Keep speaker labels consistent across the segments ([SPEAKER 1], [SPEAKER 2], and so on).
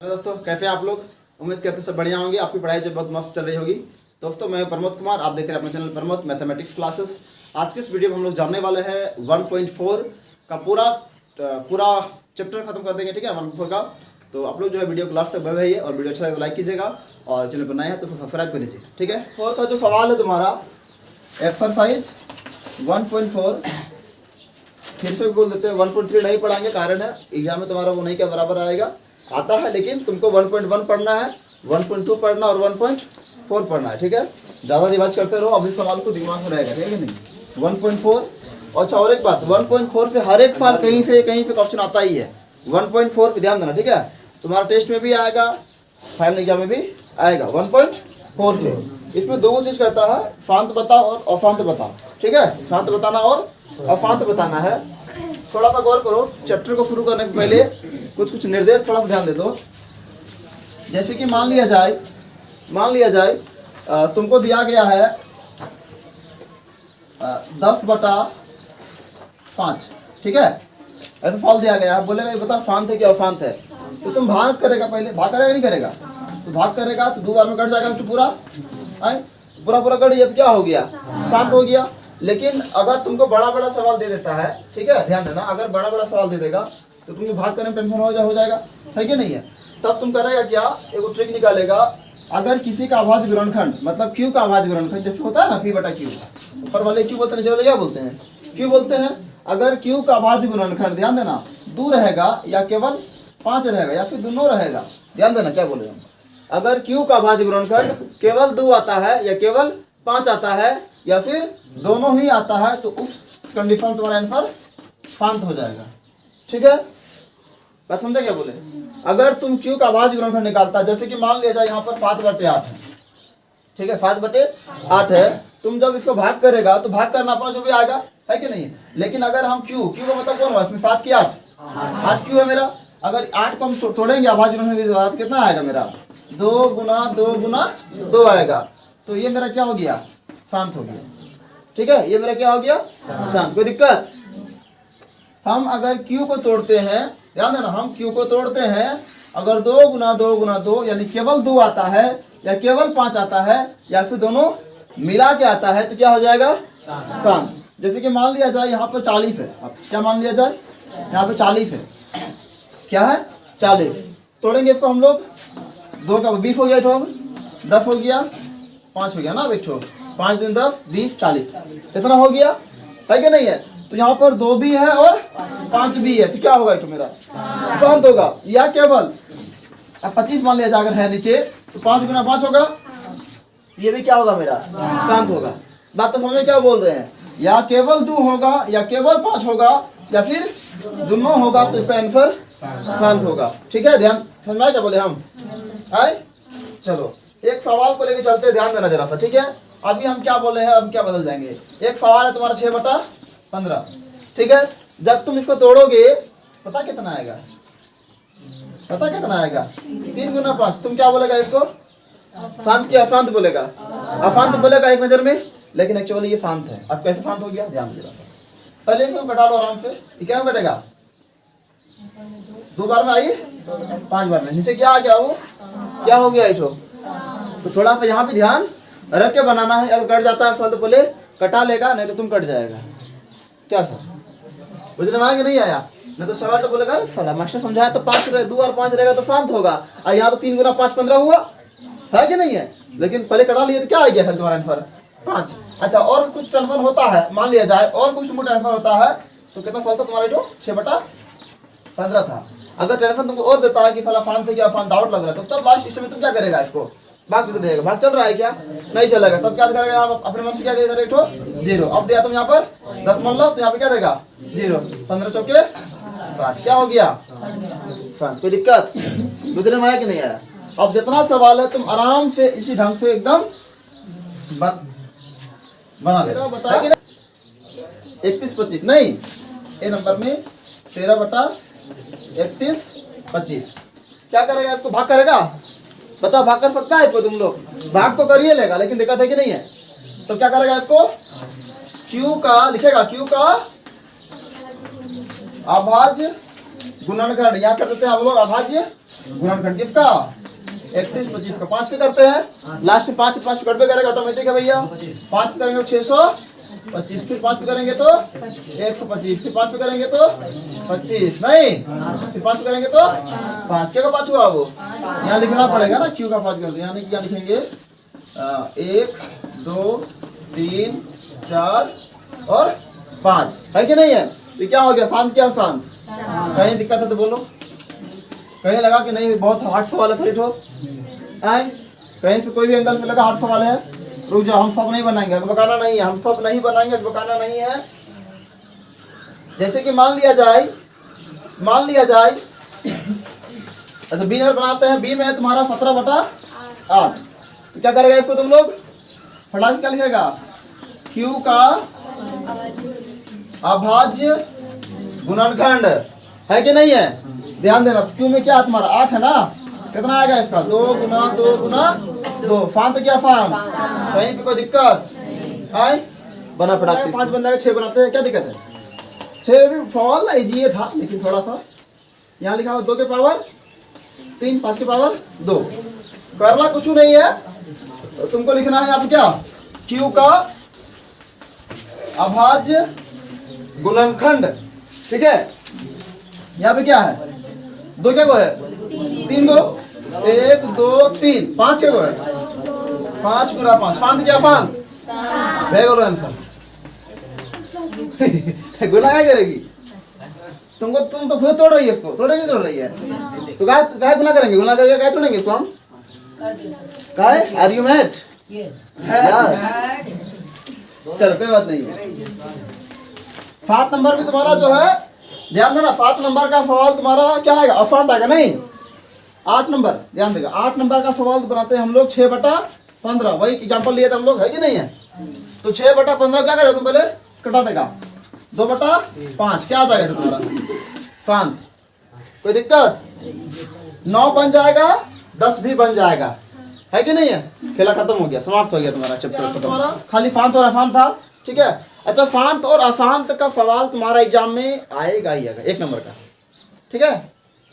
[SPEAKER 1] Hello दोस्तों, कैसे हैं आप लोग। उम्मीद करते सब बढ़िया होंगे। आपकी पढ़ाई जो बहुत मस्त चल रही होगी। दोस्तों, मैं प्रमोद कुमार, आप देख रहे हैं अपना चैनल प्रमोद मैथमेटिक्स क्लासेस। आज के इस वीडियो में हम लोग जानने वाले हैं 1.4 का पूरा चैप्टर खत्म कर देंगे। ठीक है, 1.4 का। तो आप लोग जो है वीडियो को लास्ट तक बने रहिए और वीडियो अच्छा लगे तो लाइक कीजिएगा और चैनल पर नए हैं तो सब्सक्राइब कर लीजिए। ठीक है, 4 का जो सवाल है तुम्हारा एक्सरसाइज 1.4, फिर से बोल देते हैं 1.3 नहीं पढ़ाएंगे, कारण है एग्जाम में तुम्हारा वो नहीं के बराबर आएगा आता है, लेकिन तुमको 1.1 पढ़ना है, 1.2 पढ़ना और 1.4 पढ़ना है। ठीक है, ज़्यादा रिवाइज करते रहो, अभी सवाल को दिमाग में रहेगा। ठीक है नहीं 1.4। अच्छा, और एक बात, 1.4 पे हर एक साल कहीं से क्वेश्चन आता ही है। 1.4 पे ध्यान देना। ठीक है, तुम्हारा टेस्ट में भी आएगा, फाइनल एग्जाम में भी आएगा 1.4 से। इसमें दो चीज़ करता है, शांत बता और अशांत बता। ठीक है, शांत बताना और अशांत बताना है। थोड़ा सा गौर करो, चैप्टर को शुरू करने से पहले कुछ निर्देश थोड़ा सा ध्यान दे दो। जैसे कि मान लिया जाए तुमको दिया गया है 10/5। ठीक है, ऐसा फॉल दिया गया है, बोलेगा ये बता शांत है कि अशांत है। तो तुम भाग करेगा, पहले भाग करेगा नहीं करेगा, तो भाग करेगा तो 2 बार में कट जाएगा तो पूरा कट गया तो क्या हो गया, शांत हो गया। लेकिन अगर तुमको बड़ा सवाल दे देता है, ठीक है ध्यान देना, अगर बड़ा सवाल दे देगा तो तुमको भाग करने में टेंशन हो जाएगा, है कि नहीं है। तब तुम करेगा क्या, एक ट्रिक निकालेगा। अगर किसी का अभाज्य गुणनखंड, मतलब क्यू का अभाज्य गुणनखंड जैसे होता है ना P/Q, ऊपर वाले क्यू बोलते हैं, नीचे वाले क्या बोलते हैं, क्यू बोलते हैं। अगर क्यू का अभाज्य गुणनखंड, ध्यान देना, 2 रहेगा या केवल 5 रहेगा या फिर दोनों रहेगा, ध्यान देना क्या बोले हम। अगर क्यू का अभाज्य गुणनखंड केवल 2 आता है या केवल 5 आता है या फिर दोनों ही आता है, तो उस कंडीशन में तुम्हारा आंसर शांत हो जाएगा। ठीक है, बात समझा क्या बोले। अगर तुम क्यू का अभाज्य गुणनखंड निकालता है, जैसे कि मान लिया जाए यहाँ पर 7/8 है। ठीक है, 7/8 है। तुम जब इसको भाग करेगा तो भाग करना अपना जो भी आएगा, है कि नहीं। लेकिन अगर हम क्यू का मतलब कौन हुआ इसमें, 7 की 8 क्यू है मेरा। अगर 8 को हम तोड़ेंगे अभाज्य गुणनखंड तो कितना आएगा मेरा, 2 गुना 2 आएगा। तो ये मेरा क्या हो गया, शांत हो गया। ठीक है, ये मेरा क्या हो गया, शांत। कोई दिक्कत। हम अगर क्यू को तोड़ते हैं, ध्यान देना, हम क्यू को तोड़ते हैं, अगर 2 गुना 2 यानी केवल 2 आता है या केवल 5 आता है या फिर दोनों मिला के आता है, तो क्या हो जाएगा, शांत। जैसे कि मान लिया जाए यहाँ पर 40 है, क्या मान लिया जाए यहाँ पे 40 है, क्या है 40। तोड़ेंगे इसको हम लोग, 2 का 20 हो गया, 10 हो गया, 5 हो गया ना, 5 दूनी 10, 20, 40, इतना हो गया, है कि नहीं है। तो यहाँ पर 2 भी है और 5 भी है, तो क्या होगा तो मेरा शांत होगा। या केवल 25 मान लिया जाकर है नीचे, तो 5 गुना 5 होगा, ये भी क्या होगा मेरा शांत होगा। बात तो समझे क्या बोल रहे हैं, या केवल 2 होगा या केवल 5 होगा या फिर दोनों होगा, तो इसका आंसर शांत होगा। ठीक है, ध्यान समझा क्या बोले हम, है। चलो एक सवाल को लेके चलते, ध्यान देना जरा सा। ठीक है, अभी हम क्या बोले हैं, अब क्या बदल जाएंगे। एक सवाल है तुम्हारा 6/15। ठीक है, जब तुम इसको तोड़ोगे पता कितना आएगा, 3 गुना 5। तुम क्या बोलेगा इसको, शांत क्या अशांत बोलेगा, अशांत बोलेगा एक नजर में, लेकिन एक्चुअली ये शांत है। अब कैसे शांत हो गया, ध्यान देना। पहले इसको घटा लो आराम से, ये क्या घटेगा, 2 बार में आई 5 बार में, नीचे क्या आ गया, वो क्या हो गया तो थोड़ा सा यहाँ पे ध्यान रख के बनाना है। अगर कट जाता है फल तो बोले कटा लेगा, नहीं तो तुम कट जाएगा। क्या सर बुझने में आया कि नहीं आया, नहीं तो सवाल तो बोलेगा साला मास्टर समझाया तो 5 2 और 5 रहेगा तो शांत होगा, और यहाँ तो 3 गुना 5 15 हुआ, है कि नहीं है। लेकिन पहले कटा लिए तो क्या आ गया फिर तुम्हारा आंसर 5। अच्छा, और कुछ टेंशन होता है, मान लिया जाए और कुछ टेंशन होता है, तो कितना फल था तुम्हारा जो 6/15 था। अगर टेंशन तुमको और देता है कि फला शांत है क्या, फान डाउट लग रहा है, तो तब लास्ट स्टेज में तुम क्या करेगा, इसको भाग कर देगा। भाग चल रहा है क्या, नहीं चलेगा, तब क्या करेगा, आप अपने मन से क्या करेगा, 0। अब दिया तुम यहाँ पर 10 मान लो, तो यहाँ पे क्या देगा 0, 15 चौके 5, क्या हो गया शांत। कोई दिक्कत बुझने में आया कि नहीं आया। अब जितना सवाल है तुम आराम से इसी ढंग से एकदम बना ले। बता 31-25 नहीं, ए नंबर में 13/31-25। क्या करेगा, इसको भाग करेगा, बता भाग कर सकता है इसको, तुम लोग भाग तो करिए लेगा, लेकिन दिक्कत है कि नहीं है। तो क्या करेगा, इसको क्यू का लिखेगा, क्यू का अभाज्य गुणनखंड, यहाँ कर देते हैं हम लोग अभाज्य गुणनखंड किसका 31 25 का 5 पे करते हैं, लास्ट में 5 5 कट पे करेगा ऑटोमेटिक है भैया। 5 पे करेंगे तो 625, फिर 5 पे करेंगे तो 125, फिर 5 पे करेंगे तो 25 नहीं, फिर 5 पे करेंगे तो 5 क्या का 5 हुआ वो यहाँ लिखना पड़ेगा ना, क्यों का 5 करते हैं, यानी क्या लिखेंगे 1 2 3 4 और 5 है कि नहीं है। तो क्या हो गया फांत, क्या फांत, कहीं दिक्कत है तो बोलो, कहीं लगा कि नहीं बहुत हार्ड सवाल है फिर आए, कहीं से कोई भी एंगल पे लगा हार्ड सवाल है, रुक जाओ, हम सब नहीं बनाएंगे, बकाना नहीं है, हम सब नहीं बनाएंगे, बकाना नहीं है। जैसे कि मान लिया जाए अच्छा बी नंबर बनाते हैं, बी में है तुम्हारा 17/8, तो क्या करेगा इसको तुम लोग फटाक क्या लिखेगा, क्यू का अभाज्य गुणनखंड है कि नहीं है, ध्यान देना। क्यू में क्या तुम्हारा 8 है ना, कितना आएगा इसका 2 गुना 2 गुना 2, फान तो क्या फान, कहीं पे कोई दिक्कत आए बना फटाक से 5 बन जाएगा, 6 बनाते हैं, क्या दिक्कत है, 6 भी सवाल ना इजी था, लेकिन थोड़ा सा यहाँ लिखा हुआ 2 के पावर 3 5 के पावर 2, करना कुछ नहीं है, तो तुमको लिखना है यहाँ पे क्या क्यू का अभाज्य गुणनखंड, ठीक है। यहाँ पे क्या है 2 क्या को है 3 को 1 2 3 5 क्या को है 5 गुना 5, फांत क्या फांत भेगो आंसर गुना क्या करेगी तुमको, तुम तो खुद तोड़ रही है इसको, तोड़ेगी तोड़ रही है तो क्या गुना करेंगे, गुना करके क्या तोड़ेंगे इसको हम, क्या आर यू मैट, चलो कोई बात नहीं है। 7 नंबर भी तुम्हारा जो है ध्यान देना, 7 नंबर का सवाल तुम्हारा क्या आएगा अफांत आएगा नहीं, 8 नंबर ध्यान देगा, 8 नंबर का सवाल बनाते हैं हम लोग 6/15, वही एग्जांपल लिए थे हम लोग है कि नहीं है, तो 6/15 क्या करेगा तुम पहले कटा देगा 2/5 क्या आ जाएगा तुम्हारा फांत, कोई दिक्कत 9 बन जाएगा 10 भी बन जाएगा है कि नहीं है, खेला खत्म हो गया, समाप्त हो गया तुम्हारा चैप्टर खत्म, तुम्हारा खाली फांत और अफांत था, ठीक है। अच्छा फांत और अफांत का सवाल तुम्हारा एग्जाम में आएगा ही आएगा 1 नंबर का, ठीक है,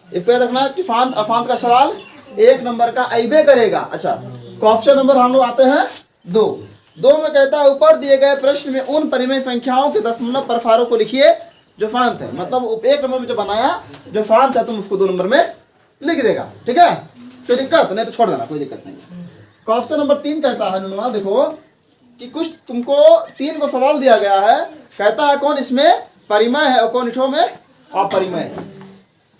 [SPEAKER 1] इसको याद रखना कि फांत अफांत का सवाल 1 नंबर का आइबे करेगा। अच्छा क्वेश्चन नंबर हम लोग आते हैं 2 में कहता है ऊपर दिए गए प्रश्न में उन परिमेय संख्याओं के दशमलव प्रसारों को लिखिए जो फांत है, मतलब 1 नंबर में जो बनाया जो फांत है तुम उसको 2 नंबर में लिख देगा, ठीक है, कोई दिक्कत नहीं तो छोड़ देना, कोई दिक्कत नहीं। क्वेश्चन नंबर 3 कहता है नुनवा देखो कि कुछ तुमको 3 को सवाल दिया गया है, कहता है कौन इसमें परिमेय है और कौन इसमें में अपरिमेय है,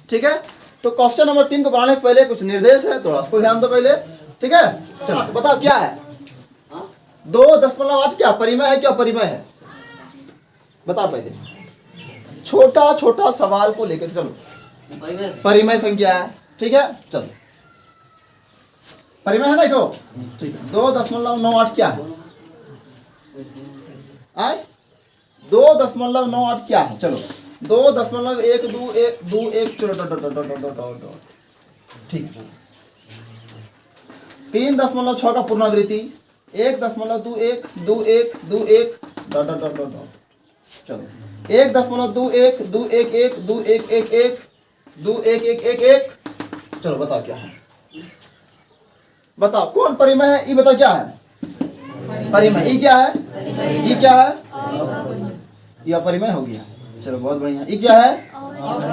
[SPEAKER 1] ठीक है। तो क्वेश्चन नंबर 3 को बनाने से पहले कुछ निर्देश है, थोड़ा उसको ध्यान दो पहले, ठीक है। चलो बताओ क्या है 2.8 क्या परिमेय है क्या अपरिमेय है, बताओ पहले, छोटा छोटा सवाल को लेकर चलो, परिमेय संख्या है, ठीक है, चलो परिमेय है ना तो ठीक है। 2.98 क्या है, 2.98 क्या है, चलो 2.121 चलो ठीक है। 3.6 का पुनरावृत्ति 1.21 चलो 1.21 चलो बताओ क्या है, बताओ कौन परिमेय है, ये बताओ क्या है परिमेय, ये क्या है, ये क्या है, ये अपरिमेय हो गया, चलो बहुत बढ़िया। ये क्या है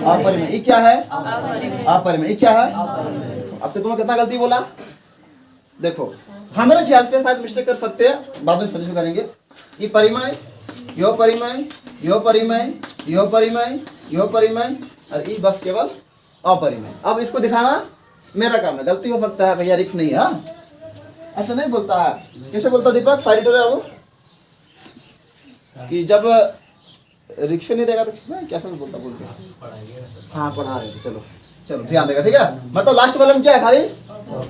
[SPEAKER 1] अपरिमेय, ये क्या है अपरिमेय, ये क्या है, अब तुम्हें कितना गलती बोला देखो, हमारे ख्याल से शायद मिस्टेक कर सकते हैं, बाद में सजेशन करेंगे। ये परिमेय, यो परिमेय, यो परिमेय, यो परिमेय, यो परिमेय और ये बस केवल अपरिमेय। अब इसको दिखाना मेरा काम है, गलती हो सकता है भैया, रिक्स नहीं है, ऐसा नहीं बोलता है, कैसे बोलता दीपक फाइटर है वो कि जब रिक्शा नहीं देगा तो कैसे बोलता बोलते हाँ पढ़ा रहे थे, चलो चलो ध्यान देगा, ठीक है। मतलब लास्ट वाले में क्या है खाली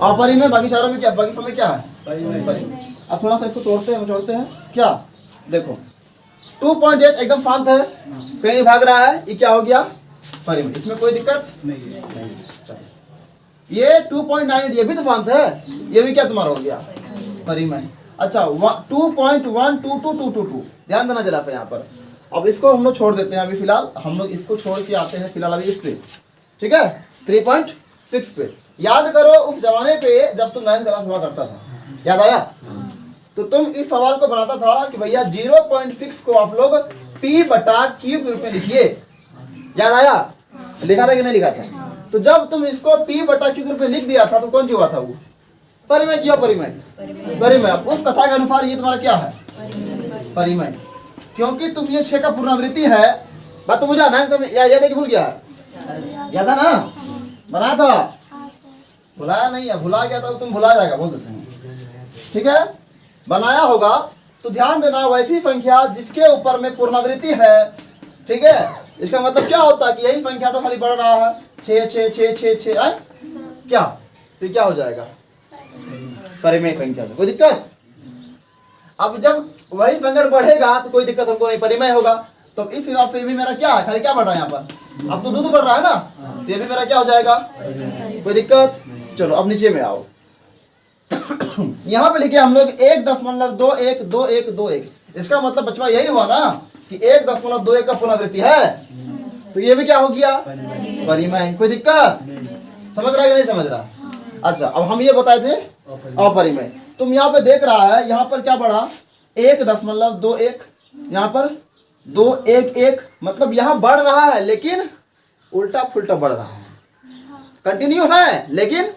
[SPEAKER 1] अपरिमेय, बाकी चारों में क्या, बाकी सब में क्या है परिमेय। अब थोड़ा सा इसको तोड़ते हैं क्या, देखो 2.8 एकदम शांत है, कहीं नहीं भाग रहा है, ये क्या हो गया परिमेय, इसमें कोई दिक्कत नहीं है। ये 2.98 ये भी तो शांत है, ये भी क्या तुम्हारा हो गया परिमेय। अच्छा 2.12222 ध्यान देना जरा यहाँ पर। अब इसको हम लोग छोड़ देते हैं, अभी फिलहाल हम लोग इसको छोड़ के आते हैं फिलहाल अभी इस पे, ठीक है 3.6 पे। याद करो उस जमाने पे जब तुम 9th क्लास हुआ करता था, याद आया? तो तुम इस सवाल को बनाता था कि भैया 0.6 को आप लोग P बटा Q के रूप में लिखिए, याद आया? लिखा था कि नहीं लिखा था? तो जब तुम इसको P बटा Q के रूप में लिख दिया था तो कौन सी हुआ था वो? परिमेय किया, परिमेय, परिमेय। अब उस कथा के अनुसार ये तुम्हारा क्या है? परिमेय। क्योंकि तुम ये 6 का पुनरावृत्ति है, बात तो मुझे ना याद है कि भूल गया? याद है ना? बनाया था, भुलाया नहीं है, भुला गया था तुम भुला जाएगा बोल देते हैं, ठीक है? बनाया होगा तो ध्यान देना, वैसी संख्या जिसके ऊपर में पुनरावृत्ति है, ठीक है? इसका मतलब क्या होता है कि यही संख्या तो खाली बढ़ रहा है, 6 6 6 6 6 है क्या? तो क्या हो जाएगा? परिमेय संख्या। कोई दिक्कत? अब जब वही संख्या बढ़ेगा तो कोई दिक्कत हमको नहीं, परिमेय होगा। तो इस हिसाब से भी मेरा क्या है, खाली क्या बढ़ रहा है यहाँ पर? अब तो दूध बढ़ रहा है ना, तो ये भी मेरा क्या हो जाएगा? कोई दिक्कत? चलो अब नीचे में आओ। यहाँ पे लिखे हम लोग 1.212121। इसका मतलब बचवा यही हुआ ना कि 1.21 का पुनरावृत्ति है, तो ये भी क्या हो गया? परिमेय। कोई दिक्कत? समझ रहा है कि नहीं समझ रहा? अच्छा, अब हम ये बताए थे अपरिमेय। तुम यहाँ पे देख रहा है, यहाँ पर क्या बढ़ा? 1.21, यहाँ पर 211, मतलब यहाँ बढ़ रहा है लेकिन उल्टा फुल्टा बढ़ रहा है, कंटिन्यू है लेकिन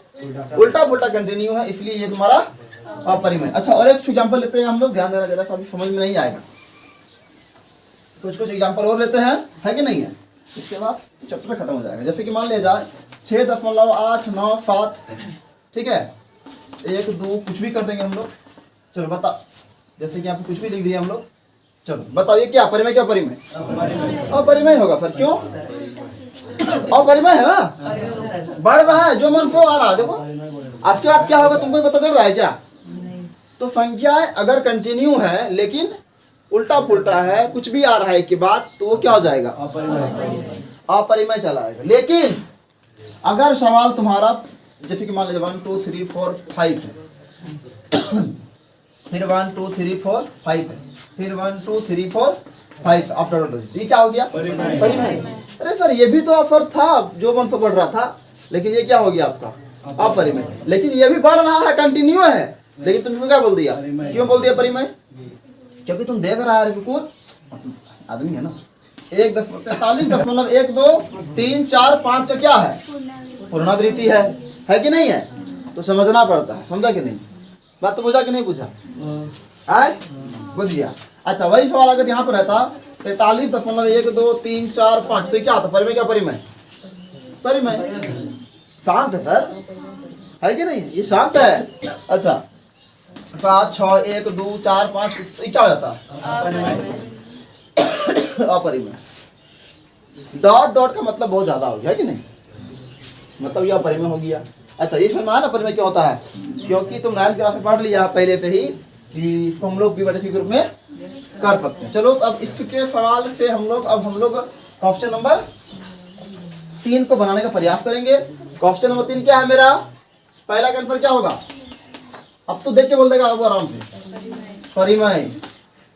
[SPEAKER 1] उल्टा फुल्टा कंटिन्यू है, इसलिए ये तुम्हारा अपरिमेय। अच्छा, और एक एग्जांपल लेते हैं हम लोग, ध्यान देना जरा, अभी समझ में नहीं आएगा। कुछ एग्जांपल और लेते हैं, है कि नहीं है? इसके बाद चैप्टर खत्म हो जाएगा। जैसे कि मान लिया जाए 6.897, ठीक है? 1 2 कुछ भी कर देंगे हम लोग। चलो बता, जैसे कि यहाँ पे कुछ भी लिख दिया हम लोग। चलो बताओ ये क्या परिमेय, क्या परिमेय? अपरिमेय होगा सर, क्यों? अपरिमेय है ना, बढ़ रहा है, जो मन सो आ रहा है। देखो आपके बाद क्या होगा तुमको पता चल रहा है क्या? तो संख्याएं अगर कंटिन्यू है लेकिन उल्टा पुल्टा है, कुछ भी आ रहा है की बात, तो वो क्या हो जाएगा? अपरिमेय चला आएगा। लेकिन अगर सवाल तुम्हारा जैसे कि मान लीजिए 1 2 3 4 5 है, फिर 1 2 3 4 5 है, फिर 1 2 3 4 5 आफ्टर, ये क्या हो गया? परिमेय। अरे सर ये भी तो ऑफर था, जो मन से बढ़ रहा था, लेकिन ये क्या हो गया आपका? अपरिमेय। लेकिन ये भी बढ़ रहा है, कंटिन्यू है, लेकिन तुमने क्या बोल दिया? क्यों बोल दिया परिमेय? क्योंकि तुम देख रहा है कुछ आदमी है ना, 1.43 1 2 3 4 5 क्या है? पुनरावृत्ति है कि नहीं है? तो समझना पड़ता है, समझा कि नहीं? बात तो बुझा कि नहीं बुझा? बुझ गया। अच्छा, वही सवाल अगर यहाँ पर रहता 43.1 2 3 4 5, तो क्या आता? परिमेय, क्या परिमेय? परिमेय। शांत है सर, है कि नहीं? ये शांत है। अच्छा, 7 6 1 2 4 5, तो क्या हो जाता? अपरिमेय। डॉट डॉट का मतलब बहुत ज्यादा हो गया, है कि नहीं? मतलब ये अपरिमेय हो गया। अच्छा, ये समझ में आया अपरिमेय क्या होता है? क्योंकि तुम 9th क्लास में पढ़ लिया पहले से ही कि इसको हम लोग P बटा Q के रूप में कर सकते हैं। चलो अब इसके सवाल से हम लोग क्वेश्चन नंबर 3 को बनाने का प्रयास करेंगे। क्वेश्चन नंबर 3 क्या है मेरा? पहला का आंसर क्या होगा? अब तो देख के बोल देगा, अब आराम से, परिमेय।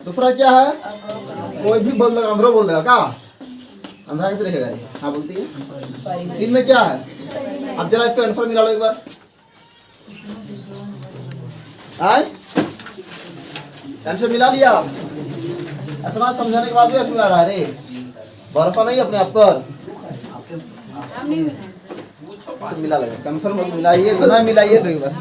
[SPEAKER 1] दूसरा क्या है? कोई भी बोल देगा, अंदर बोल देगा, क्या अंदर पे देखेगा? हाँ बोलती है। 3 में क्या है? अब जरा इसका आंसर मिला लो एक बार। आंसर मिला लिया? इतना समझाने के बाद भी मिला रहा है रे, भरोसा नहीं अपने आप पर। मिला लगा, कंफर्म मिलाइए, तो ना मिलाइए तो एक बार।